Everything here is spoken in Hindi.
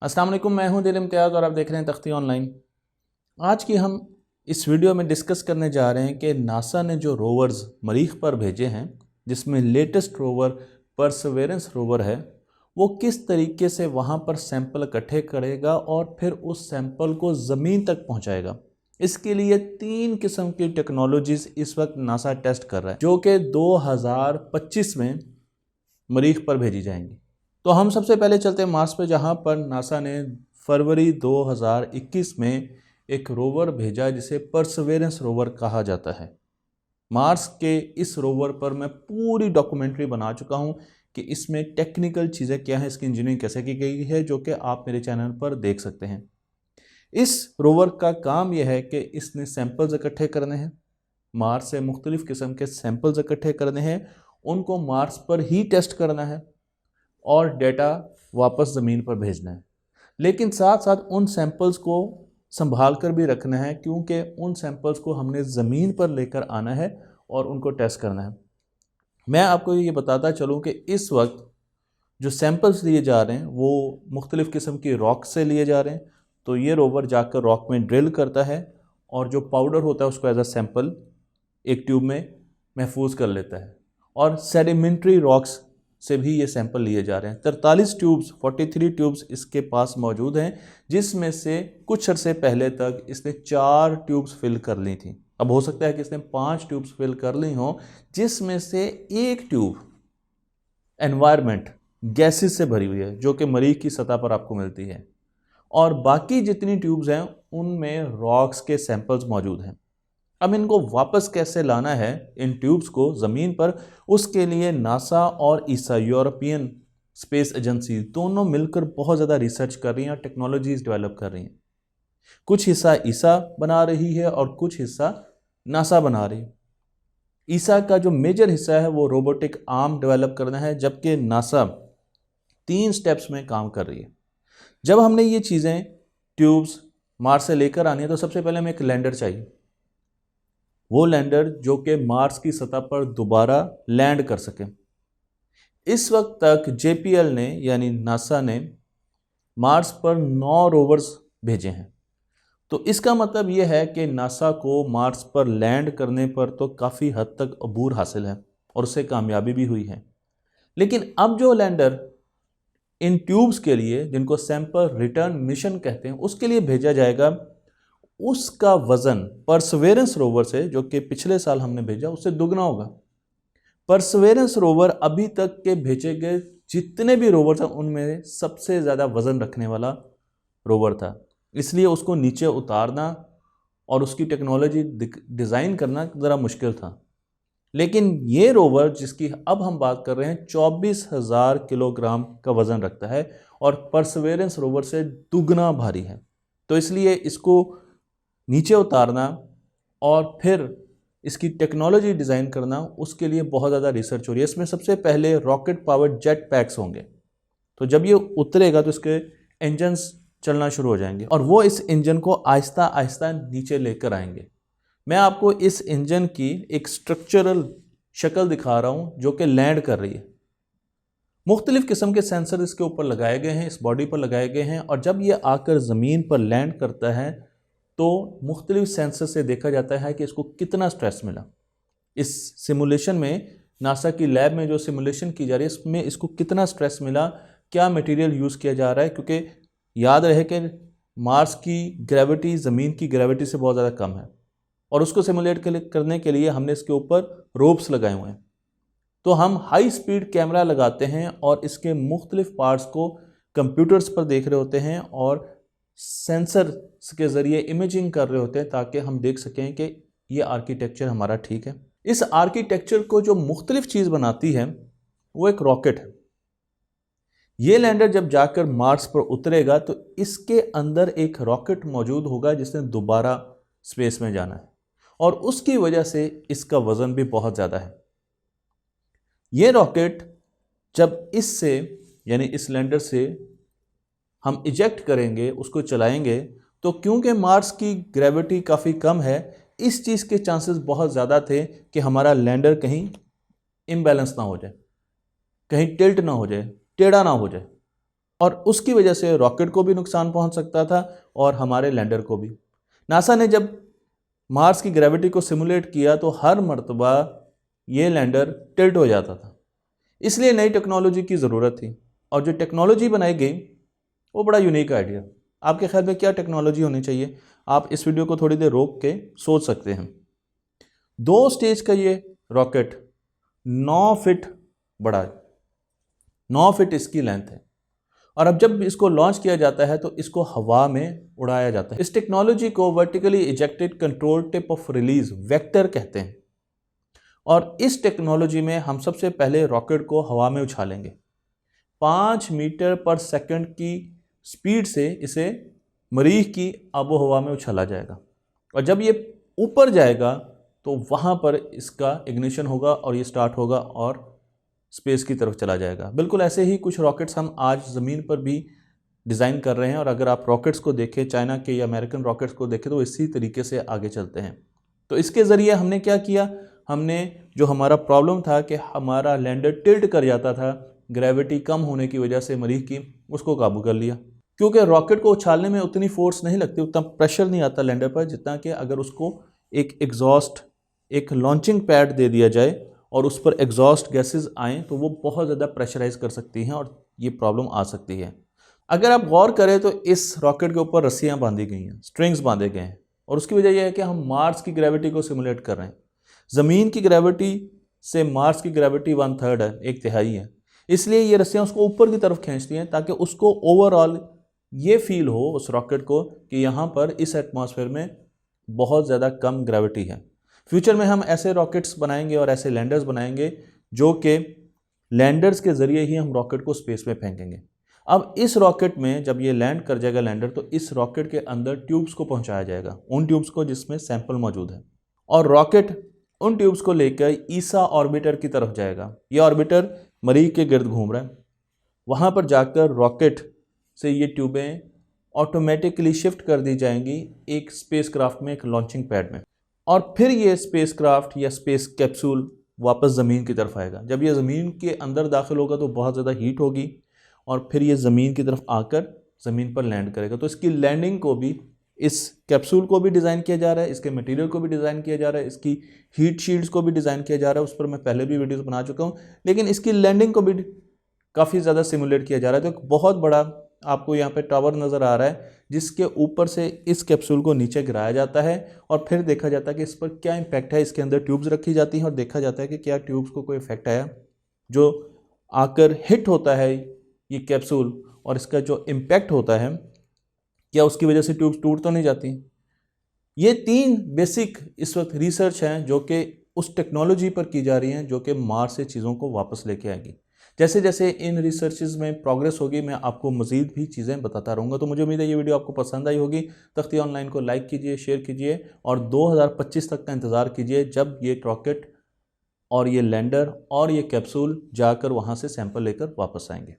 अस्सलाम वालेकुम, मैं हूं दिल इम्तियाज़ और आप देख रहे हैं तख्ती ऑनलाइन। आज की हम इस वीडियो में डिस्कस करने जा रहे हैं कि नासा ने जो रोवर्स मरीख पर भेजे हैं, जिसमें लेटेस्ट रोवर परसेवरेंस रोवर है, वो किस तरीके से वहां पर सैंपल इकट्ठे करेगा और फिर उस सैंपल को ज़मीन तक पहुंचाएगा। इसके लिए 3 किस्म की टेक्नोलॉजीज़ इस वक्त नासा टेस्ट कर रहा है, जो कि 2025 में मरीख पर भेजी जाएंगी। तो हम सबसे पहले चलते हैं मार्स पर, जहां पर नासा ने फरवरी 2021 में एक रोवर भेजा जिसे परसेवरेंस रोवर कहा जाता है। मार्स के इस रोवर पर मैं पूरी डॉक्यूमेंट्री बना चुका हूं कि इसमें टेक्निकल चीज़ें क्या हैं, इसकी इंजीनियरिंग कैसे की गई है, जो कि आप मेरे चैनल पर देख सकते हैं। इस रोवर का काम यह है कि इसने सैंपल्स इकट्ठे करने हैं, मार्स से मुख्तलिफ़ किस्म के सैंपल्स इकट्ठे करने हैं, उनको मार्स पर ही टेस्ट करना है और डेटा वापस ज़मीन पर भेजना है। लेकिन साथ साथ उन सैंपल्स को संभाल कर भी रखना है, क्योंकि उन सैंपल्स को हमने ज़मीन पर लेकर आना है और उनको टेस्ट करना है। मैं आपको ये बताता चलूँ कि इस वक्त जो सैंपल्स लिए जा रहे हैं वो मुख्तलिफ़ किस्म की रॉक से लिए जा रहे हैं। तो ये रोवर जाकर रॉक में ड्रिल करता है और जो पाउडर होता है उसको एज अ सैंपल एक ट्यूब में महफूज कर लेता है, और सेडिमेंट्री रॉक्स से भी ये सैंपल लिए जा रहे हैं। 43 ट्यूब्स इसके पास मौजूद हैं, जिसमें से कुछ अरसे पहले तक इसने 4 ट्यूब्स फिल कर ली थी। अब हो सकता है कि इसने 5 ट्यूब्स फिल कर ली हों, जिसमें से एक ट्यूब एनवायरनमेंट गैसेस से भरी हुई है, जो कि मरीख की सतह पर आपको मिलती है, और बाकी जितनी ट्यूब्स हैं उनमें रॉक्स के सैंपल्स मौजूद हैं। अब इनको वापस कैसे लाना है, इन ट्यूब्स को ज़मीन पर, उसके लिए नासा और ईसा यूरोपियन स्पेस एजेंसी दोनों मिलकर बहुत ज़्यादा रिसर्च कर रही हैं और टेक्नोलॉजीज डेवलप कर रही हैं। कुछ हिस्सा ईसा बना रही है और कुछ हिस्सा नासा बना रही है। ईसा का जो मेजर हिस्सा है वो रोबोटिक आर्म डेवलप करना है, जबकि नासा 3 स्टेप्स में काम कर रही है। जब हमने ये चीज़ें ट्यूब्स मार्स से लेकर आनी है, तो सबसे पहले हमें एक लैंडर चाहिए। वो लैंडर जो कि मार्स की सतह पर दोबारा लैंड कर सके। इस वक्त तक जेपीएल ने यानी नासा ने मार्स पर 9 रोवर्स भेजे हैं। तो इसका मतलब यह है कि नासा को मार्स पर लैंड करने पर तो काफ़ी हद तक अबूर हासिल है और उससे कामयाबी भी हुई है। लेकिन अब जो लैंडर इन ट्यूब्स के लिए, जिनको सैंपल रिटर्न मिशन कहते हैं, उसके लिए भेजा जाएगा, उसका वजन परसेवरेंस रोवर से, जो कि पिछले साल हमने भेजा, उससे दुगना होगा। परसेवरेंस रोवर अभी तक के भेजे गए जितने भी रोवर था उनमें सबसे ज़्यादा वजन रखने वाला रोवर था, इसलिए उसको नीचे उतारना और उसकी टेक्नोलॉजी डिज़ाइन करना ज़रा मुश्किल था। लेकिन ये रोवर जिसकी अब हम बात कर रहे हैं 24,000 किलोग्राम का वज़न रखता है और परसेवरेंस रोवर से दुगना भारी है। तो इसलिए इसको नीचे उतारना और फिर इसकी टेक्नोलॉजी डिज़ाइन करना, उसके लिए बहुत ज़्यादा रिसर्च हो रही है। इसमें सबसे पहले रॉकेट पावर्ड जेट पैक्स होंगे। तो जब ये उतरेगा तो इसके इंजन्स चलना शुरू हो जाएंगे और वो इस इंजन को आहिस्ता आहिस्ता नीचे लेकर आएंगे। मैं आपको इस इंजन की एक स्ट्रक्चरल शक्ल दिखा रहा हूँ जो कि लैंड कर रही है। मुख्तलिफ़ किस्म के सेंसर इसके ऊपर लगाए गए हैं, इस बॉडी पर लगाए गए हैं, और जब ये आकर ज़मीन पर लैंड करता है तो मुख्तलिफ सेंसर से देखा जाता है कि इसको कितना स्ट्रेस मिला। इस सिमुलेशन में, नासा की लैब में जो सिमुलेशन की जा रही है, इसमें इसको कितना स्ट्रेस मिला, क्या मटेरियल यूज़ किया जा रहा है, क्योंकि याद रहे कि मार्स की ग्रेविटी ज़मीन की ग्रेविटी से बहुत ज़्यादा कम है, और उसको सिमुलेट करने के लिए हमने इसके ऊपर रोप्स लगाए हुए हैं। तो हम हाई स्पीड कैमरा लगाते हैं और इसके मुख्तलिफ पार्ट्स को कंप्यूटर्स पर देख रहे होते हैं और सेंसर के ज़रिए इमेजिंग कर रहे होते हैं, ताकि हम देख सकें कि ये आर्किटेक्चर हमारा ठीक है। इस आर्किटेक्चर को जो मुख्तलिफ चीज़ बनाती है वो एक रॉकेट है। ये लैंडर जब जाकर मार्स पर उतरेगा तो इसके अंदर एक रॉकेट मौजूद होगा जिसने दोबारा स्पेस में जाना है, और उसकी वजह से इसका वज़न भी बहुत ज़्यादा है। ये रॉकेट जब इससे यानी इस लैंडर से हम इजेक्ट करेंगे, उसको चलाएंगे, तो क्योंकि मार्स की ग्रेविटी काफ़ी कम है, इस चीज़ के चांसेस बहुत ज़्यादा थे कि हमारा लैंडर कहीं इम्बैलेंस ना हो जाए, कहीं टिल्ट ना हो जाए, टेढ़ा ना हो जाए। और उसकी वजह से रॉकेट को भी नुकसान पहुंच सकता था और हमारे लैंडर को भी। नासा ने जब मार्स की ग्रेविटी को सिमुलेट किया तो हर मर्तबा ये लैंडर टिल्ट हो जाता था, इसलिए नई टेक्नोलॉजी की ज़रूरत थी। और जो टेक्नोलॉजी बनाई गई वो बड़ा यूनिक आइडिया। आपके ख्याल में क्या टेक्नोलॉजी होनी चाहिए? आप इस वीडियो को थोड़ी देर रोक के सोच सकते हैं। 2 स्टेज का ये रॉकेट 9 फीट बड़ा है, 9 फीट इसकी लेंथ है। और अब जब इसको लॉन्च किया जाता है तो इसको हवा में उड़ाया जाता है। इस टेक्नोलॉजी को vertically ejected control tip of release vector कहते हैं। और इस टेक्नोलॉजी में हम सबसे पहले रॉकेट को हवा में उछालेंगे। 5 मीटर पर सेकंड की स्पीड से इसे मरीख की आबो हवा में उछाला जाएगा। और जब ये ऊपर जाएगा तो वहाँ पर इसका इग्निशन होगा और ये स्टार्ट होगा और स्पेस की तरफ चला जाएगा। बिल्कुल ऐसे ही कुछ रॉकेट्स हम आज ज़मीन पर भी डिज़ाइन कर रहे हैं। और अगर आप रॉकेट्स को देखें, चाइना के या अमेरिकन रॉकेट्स को देखें, तो इसी तरीके से आगे चलते हैं। तो इसके ज़रिए हमने क्या किया, हमने जो हमारा प्रॉब्लम था कि हमारा लैंडर टिल्ट कर जाता था ग्रेविटी कम होने की वजह से मरीख की, उसको काबू कर लिया। क्योंकि रॉकेट को उछालने में उतनी फोर्स नहीं लगती, उतना प्रेशर नहीं आता लैंडर पर, जितना कि अगर उसको एक एग्जॉस्ट, एक लॉन्चिंग पैड दे दिया जाए और उस पर एग्जॉस्ट गैसेस आएँ तो वो बहुत ज़्यादा प्रेशराइज कर सकती हैं और ये प्रॉब्लम आ सकती है। अगर आप गौर करें तो इस रॉकेट के ऊपर रस्सियाँ बांधी गई हैं, स्ट्रिंग्स बांधे गए हैं। और उसकी वजह यह है कि हम मार्स की ग्रेविटी को सिमुलेट कर रहे हैं। ज़मीन की ग्रेविटी से मार्स की ग्रेविटी 1/3 है, 1/3 है। इसलिए ये रस्सियाँ उसको ऊपर की तरफ खींचती हैं ताकि उसको ओवरऑल ये फील हो उस रॉकेट को कि यहाँ पर इस एटमॉस्फेयर में बहुत ज़्यादा कम ग्रेविटी है। फ्यूचर में हम ऐसे रॉकेट्स बनाएंगे और ऐसे लैंडर्स बनाएंगे जो कि लैंडर्स के ज़रिए ही हम रॉकेट को स्पेस में फेंकेंगे। अब इस रॉकेट में जब ये लैंड कर जाएगा लैंडर, तो इस रॉकेट के अंदर ट्यूब्स को पहुंचाया जाएगा, उन ट्यूब्स को जिसमें सैंपल मौजूद है। और रॉकेट उन ट्यूब्स को लेकर ईसा ऑर्बिटर की तरफ जाएगा। ये ऑर्बिटर मरीख के गिर्द घूम रहा है। वहाँ पर जाकर रॉकेट से ये ट्यूबें ऑटोमेटिकली शिफ्ट कर दी जाएंगी एक स्पेसक्राफ्ट में, एक लॉन्चिंग पैड में। और फिर ये स्पेसक्राफ्ट या स्पेस कैप्सूल वापस ज़मीन की तरफ आएगा। जब ये ज़मीन के अंदर दाखिल होगा तो बहुत ज़्यादा हीट होगी और फिर ये ज़मीन की तरफ आकर ज़मीन पर लैंड करेगा। तो इसकी लैंडिंग को भी, इस कैप्सूल को भी डिज़ाइन किया जा रहा है, इसके मटेरियल को भी डिज़ाइन किया जा रहा है, इसकी हीट शील्ड्स को भी डिज़ाइन किया जा रहा है। उस पर मैं पहले भी वीडियोस बना चुका हूँ, लेकिन इसकी लैंडिंग को भी काफ़ी ज़्यादा सिमुलेट किया जा रहा है। तो एक बहुत बड़ा आपको यहाँ पे टावर नज़र आ रहा है जिसके ऊपर से इस कैप्सूल को नीचे गिराया जाता है और फिर देखा जाता है कि इस पर क्या इम्पैक्ट है। इसके अंदर ट्यूब्स रखी जाती हैं और देखा जाता है कि क्या ट्यूब्स को कोई इफेक्ट आया। जो आकर हिट होता है ये कैप्सूल और इसका जो इम्पैक्ट होता है, क्या उसकी वजह से ट्यूब्स टूट तो नहीं जाती। ये 3 बेसिक इस वक्त रिसर्च हैं जो कि उस टेक्नोलॉजी पर की जा रही हैं जो कि मार्स से चीज़ों को वापस लेके आएगी। जैसे जैसे इन रिसर्चेज में प्रोग्रेस होगी मैं आपको मज़ीद भी चीज़ें बताता रहूँगा। तो मुझे उम्मीद है ये वीडियो आपको पसंद आई होगी। तख्ती ऑनलाइन को लाइक कीजिए, शेयर कीजिए और 2025 तक का इंतज़ार कीजिए जब ये रॉकेट और ये लैंडर और ये कैप्सूल जाकर वहाँ से सैंपल लेकर वापस आएंगे।